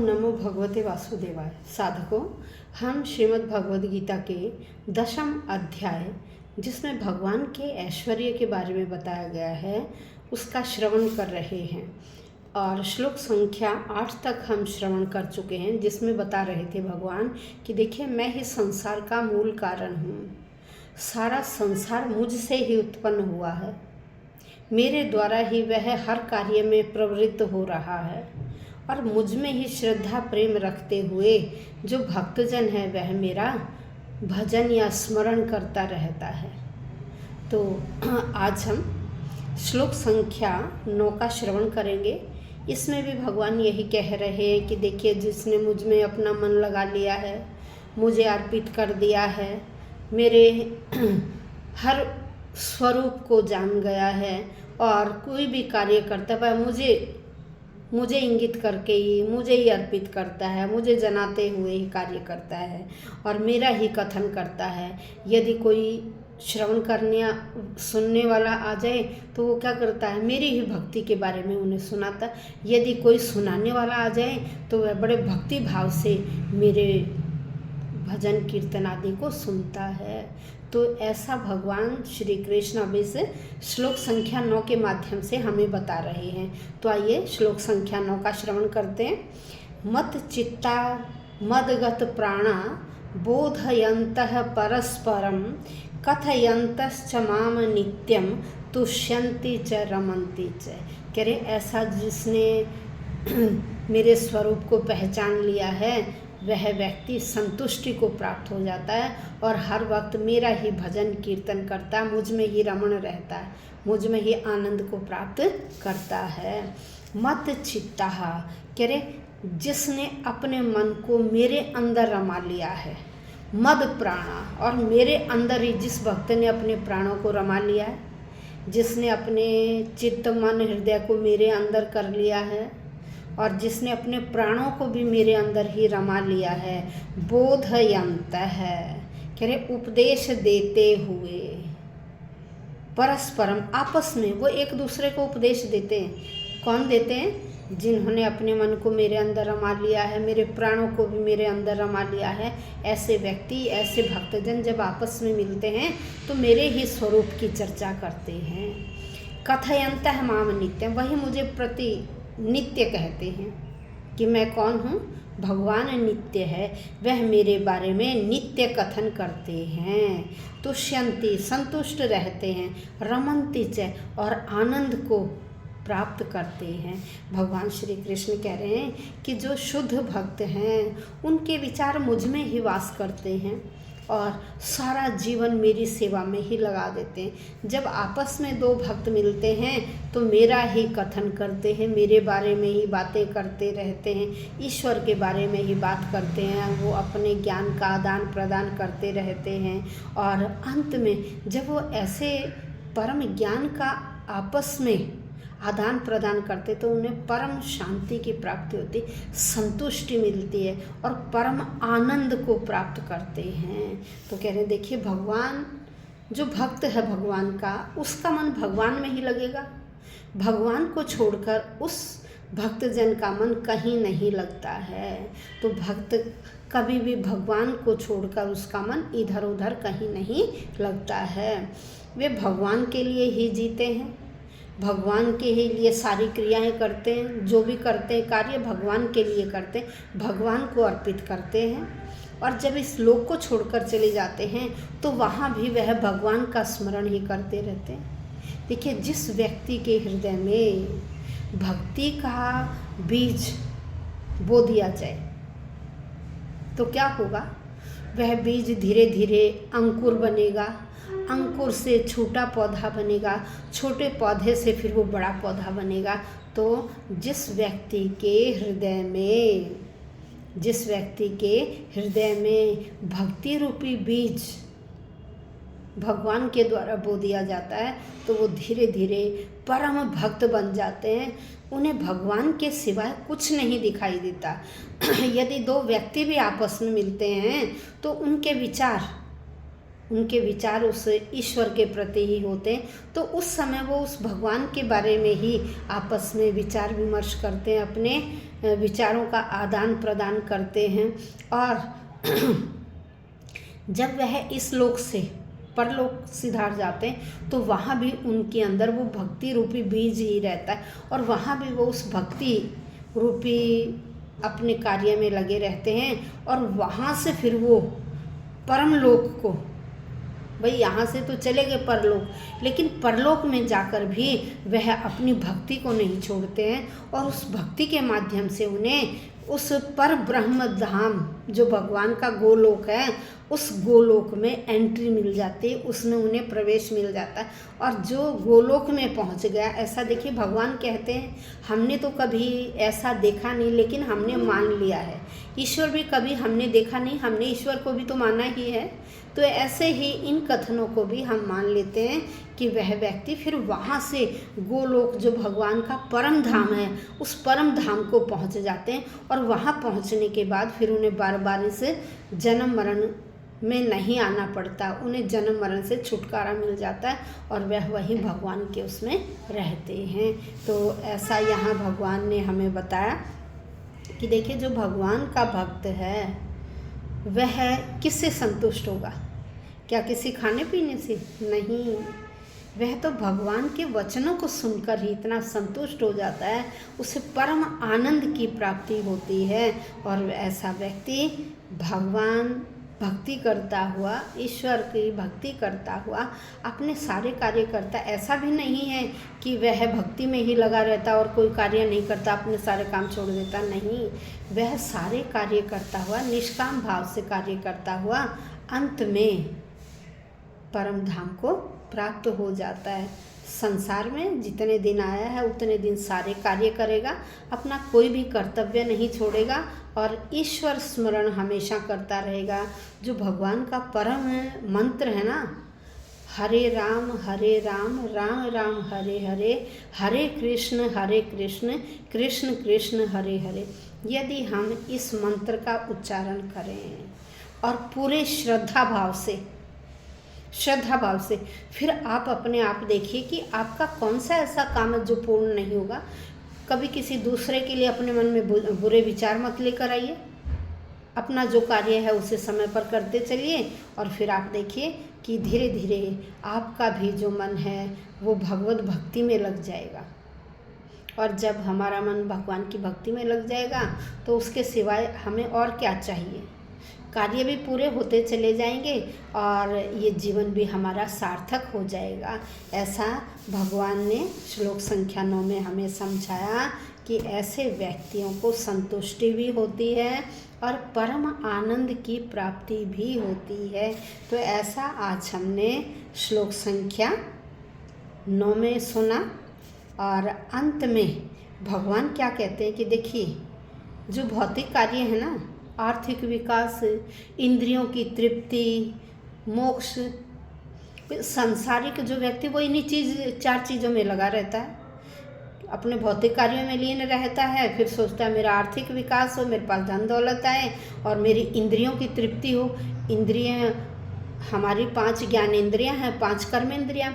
नमो भगवते वासुदेवाय। साधकों, हम श्रीमद् भगवद गीता के 10वें अध्याय, जिसमें भगवान के ऐश्वर्य के बारे में बताया गया है, उसका श्रवण कर रहे हैं। और श्लोक संख्या 8 तक हम श्रवण कर चुके हैं, जिसमें बता रहे थे भगवान कि देखिए, मैं ही संसार का मूल कारण हूँ। सारा संसार मुझसे ही उत्पन्न हुआ है, मेरे द्वारा ही वह हर कार्य में प्रवृत्त हो रहा है। और मुझ में ही श्रद्धा प्रेम रखते हुए जो भक्तजन है, वह मेरा भजन या स्मरण करता रहता है। तो आज हम श्लोक संख्या 9 का श्रवण करेंगे। इसमें भी भगवान यही कह रहे हैं कि देखिए, जिसने मुझ में अपना मन लगा लिया है, मुझे अर्पित कर दिया है, मेरे हर स्वरूप को जान गया है और कोई भी कार्य करता है मुझे इंगित करके ही, मुझे ही अर्पित करता है, मुझे जनाते हुए ही कार्य करता है और मेरा ही कथन करता है। यदि कोई श्रवण करने सुनने वाला आ जाए तो वो क्या करता है, मेरी ही भक्ति के बारे में उन्हें सुनाता है। यदि कोई सुनाने वाला आ जाए तो वह बड़े भक्ति भाव से मेरे भजन कीर्तन आदि को सुनता है। तो ऐसा भगवान श्री कृष्ण अभी इस श्लोक संख्या 9 के माध्यम से हमें बता रहे हैं। तो आइए श्लोक संख्या 9 का श्रवण करते हैं। मत चित्ता मदगत प्राणा बोधयन्तः परस्परम कथयन्तश्च माम नित्यम तुष्यन्ति च रमन्ति च। कह रहे, ऐसा जिसने मेरे स्वरूप को पहचान लिया है, वह व्यक्ति संतुष्टि को प्राप्त हो जाता है और हर वक्त मेरा ही भजन कीर्तन करता है, मुझ में ही रमण रहता है, मुझ में ही आनंद को प्राप्त करता है। मत चित्ता, कह रहे, जिसने अपने मन को मेरे अंदर रमा लिया है। मद प्राणा, और मेरे अंदर ही जिस भक्त ने अपने प्राणों को रमा लिया है, जिसने अपने चित्त मन हृदय को मेरे अंदर कर लिया है और जिसने अपने प्राणों को भी मेरे अंदर ही रमा लिया है। बोधयंत है, कह रहे, उपदेश देते हुए, परस्परम, आपस में वो एक दूसरे को उपदेश देते हैं। कौन देते हैं? जिन्होंने अपने मन को मेरे अंदर रमा लिया है, मेरे प्राणों को भी मेरे अंदर रमा लिया है। ऐसे व्यक्ति, ऐसे भक्तजन जब आपस में मिलते हैं तो मेरे ही स्वरूप की चर्चा करते हैं। कथयन्तः माम नित्यम, वही मुझे प्रति नित्य कहते हैं कि मैं कौन हूँ। भगवान नित्य है, वह मेरे बारे में नित्य कथन करते हैं। तुष्यन्ति, संतुष्ट रहते हैं, रमन्ति च, और आनंद को प्राप्त करते हैं। भगवान श्री कृष्ण कह रहे हैं कि जो शुद्ध भक्त हैं, उनके विचार मुझ में ही वास करते हैं और सारा जीवन मेरी सेवा में ही लगा देते हैं। जब आपस में दो भक्त मिलते हैं तो मेरा ही कथन करते हैं, मेरे बारे में ही बातें करते रहते हैं, ईश्वर के बारे में ही बात करते हैं, वो अपने ज्ञान का आदान प्रदान करते रहते हैं। और अंत में जब वो ऐसे परम ज्ञान का आपस में आदान प्रदान करते तो उन्हें परम शांति की प्राप्ति होती, संतुष्टि मिलती है और परम आनंद को प्राप्त करते हैं। तो कह रहे हैं, देखिए, भगवान जो भक्त है भगवान का, उसका मन भगवान में ही लगेगा। भगवान को छोड़कर उस भक्तजन का मन कहीं नहीं लगता है। तो भक्त कभी भी भगवान को छोड़कर उसका मन इधर उधर कहीं नहीं लगता है। वे भगवान के लिए ही जीते हैं, भगवान के ही लिए सारी क्रियाएं करते हैं, जो भी करते हैं कार्य भगवान के लिए करते हैं, भगवान को अर्पित करते हैं। और जब इस लोक को छोड़कर चले जाते हैं तो वहाँ भी वह भगवान का स्मरण ही करते रहते हैं। देखिए, जिस व्यक्ति के हृदय में भक्ति का बीज बो दिया जाए तो क्या होगा, वह बीज धीरे धीरे अंकुर बनेगा, अंकुर से छोटा पौधा बनेगा, छोटे पौधे से फिर वो बड़ा पौधा बनेगा। तो जिस व्यक्ति के हृदय में भक्ति रूपी बीज भगवान के द्वारा बो दिया जाता है तो वो धीरे धीरे परम भक्त बन जाते हैं। उन्हें भगवान के सिवाय कुछ नहीं दिखाई देता। यदि दो व्यक्ति भी आपस में मिलते हैं तो उनके विचार उस ईश्वर के प्रति ही होते हैं। तो उस समय वो उस भगवान के बारे में ही आपस में विचार विमर्श करते हैं, अपने विचारों का आदान प्रदान करते हैं। और जब वह इस लोक से परलोक सिधार जाते हैं तो वहाँ भी उनके अंदर वो भक्ति रूपी बीज ही रहता है, और वहाँ भी वो उस भक्ति रूपी अपने कार्य में लगे रहते हैं। और वहाँ से फिर वो परम लोक को, भाई यहाँ से तो चले गए परलोक, लेकिन परलोक में जाकर भी वह अपनी भक्ति को नहीं छोड़ते हैं, और उस भक्ति के माध्यम से उन्हें उस पर ब्रह्म धाम जो भगवान का गोलोक है, उस गोलोक में एंट्री मिल जाती है, उसमें उन्हें प्रवेश मिल जाता है। और जो गोलोक में पहुंच गया, ऐसा देखिए भगवान कहते हैं हमने तो कभी ऐसा देखा नहीं, लेकिन हमने मान लिया है। ईश्वर भी कभी हमने देखा नहीं, हमने ईश्वर को भी तो माना ही है। तो ऐसे ही इन कथनों को भी हम मान लेते हैं कि वह व्यक्ति फिर वहाँ से गोलोक जो भगवान का परम धाम है, उस परम धाम को पहुँच जाते हैं। और वहाँ पहुँचने के बाद फिर उन्हें बार बार से जन्म मरण में नहीं आना पड़ता, उन्हें जन्म मरण से छुटकारा मिल जाता है, और वह वहीं भगवान के उसमें रहते हैं। तो ऐसा यहाँ भगवान ने हमें बताया कि देखिए जो भगवान का भक्त है वह किससे संतुष्ट होगा? क्या किसी खाने पीने से? नहीं, वह तो भगवान के वचनों को सुनकर ही इतना संतुष्ट हो जाता है, उसे परम आनंद की प्राप्ति होती है। और ऐसा व्यक्ति भगवान भक्ति करता हुआ, ईश्वर की भक्ति करता हुआ अपने सारे कार्य करता। ऐसा भी नहीं है कि वह भक्ति में ही लगा रहता और कोई कार्य नहीं करता, अपने सारे काम छोड़ देता। नहीं, वह सारे कार्य करता हुआ, निष्काम भाव से कार्य करता हुआ अंत में परम धाम को प्राप्त हो जाता है। संसार में जितने दिन आया है उतने दिन सारे कार्य करेगा, अपना कोई भी कर्तव्य नहीं छोड़ेगा, और ईश्वर स्मरण हमेशा करता रहेगा। जो भगवान का परम मंत्र है ना, हरे राम राम राम हरे हरे, हरे कृष्ण कृष्ण कृष्ण हरे हरे। यदि हम इस मंत्र का उच्चारण करें और पूरे श्रद्धा भाव से, फिर आप अपने आप देखिए कि आपका कौन सा ऐसा काम है जो पूर्ण नहीं होगा। कभी किसी दूसरे के लिए अपने मन में बुरे विचार मत लेकर आइए, अपना जो कार्य है उसे समय पर करते चलिए, और फिर आप देखिए कि धीरे धीरे आपका भी जो मन है वो भगवत भक्ति में लग जाएगा। और जब हमारा मन भगवान की भक्ति में लग जाएगा तो उसके सिवाय हमें और क्या चाहिए? कार्य भी पूरे होते चले जाएंगे और ये जीवन भी हमारा सार्थक हो जाएगा। ऐसा भगवान ने श्लोक संख्या 9 में हमें समझाया कि ऐसे व्यक्तियों को संतुष्टि भी होती है और परम आनंद की प्राप्ति भी होती है। तो ऐसा आज हमने श्लोक संख्या 9 में सुना, और अंत में भगवान क्या कहते हैं कि देखिए जो भौतिक कार्य है ना, आर्थिक विकास, इंद्रियों की तृप्ति, मोक्ष, सांसारिक जो व्यक्ति वो इन्हीं 4 चीज़ों में लगा रहता है, अपने भौतिक कार्यों में लीन रहता है, फिर सोचता है मेरा आर्थिक विकास हो, मेरे पास धन दौलत आए और मेरी इंद्रियों की तृप्ति हो। इंद्रियां हमारी 5 ज्ञानेंद्रियां हैं, 5 कर्मेंद्रियां।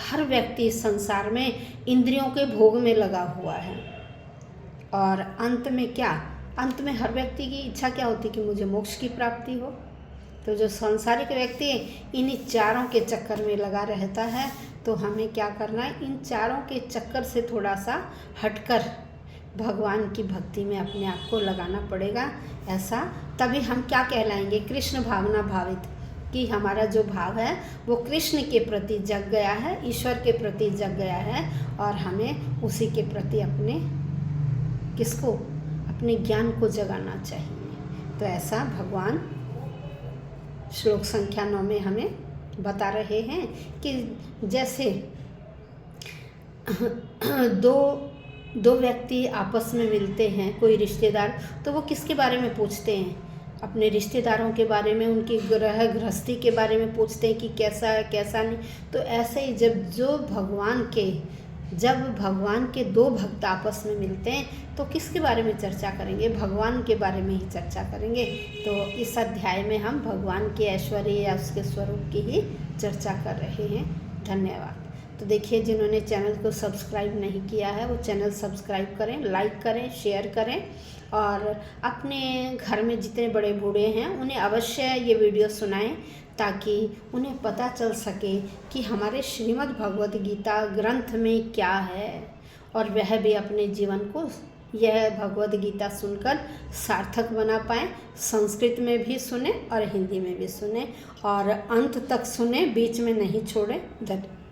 हर व्यक्ति संसार में इंद्रियों के भोग में लगा हुआ है, और अंत में क्या? अंत में हर व्यक्ति की इच्छा क्या होती है कि मुझे मोक्ष की प्राप्ति हो। तो जो सांसारिक व्यक्ति इन्हीं 4 के चक्कर में लगा रहता है, तो हमें क्या करना है? इन 4 के चक्कर से थोड़ा सा हटकर भगवान की भक्ति में अपने आप को लगाना पड़ेगा। ऐसा तभी हम क्या कहलाएंगे? कृष्ण भावना भावित, कि हमारा जो भाव है वो कृष्ण के प्रति जग गया है, ईश्वर के प्रति जग गया है, और हमें उसी के प्रति अपने अपने ज्ञान को जगाना चाहिए। तो ऐसा भगवान श्लोक संख्या 9 में हमें बता रहे हैं कि जैसे दो व्यक्ति आपस में मिलते हैं, कोई रिश्तेदार, तो वो किसके बारे में पूछते हैं? अपने रिश्तेदारों के बारे में, उनकी गृहस्थी के बारे में पूछते हैं कि कैसा है कैसा नहीं। तो ऐसे ही जब भगवान के 2 भक्त आपस में मिलते हैं तो किसके बारे में चर्चा करेंगे? भगवान के बारे में ही चर्चा करेंगे। तो इस अध्याय में हम भगवान के ऐश्वर्य या उसके स्वरूप की ही चर्चा कर रहे हैं। धन्यवाद। तो देखिए, जिन्होंने चैनल को सब्सक्राइब नहीं किया है वो चैनल सब्सक्राइब करें, लाइक करें, शेयर करें और अपने घर में जितने बड़े बूढ़े हैं उन्हें अवश्य ये वीडियो सुनाएं, ताकि उन्हें पता चल सके कि हमारे श्रीमद् भगवद गीता ग्रंथ में क्या है और वह भी अपने जीवन को यह भगवद गीता सुनकर सार्थक बना पाएँ। संस्कृत में भी सुने और हिंदी में भी सुने और अंत तक सुने, बीच में नहीं छोड़ें। धन्यवाद।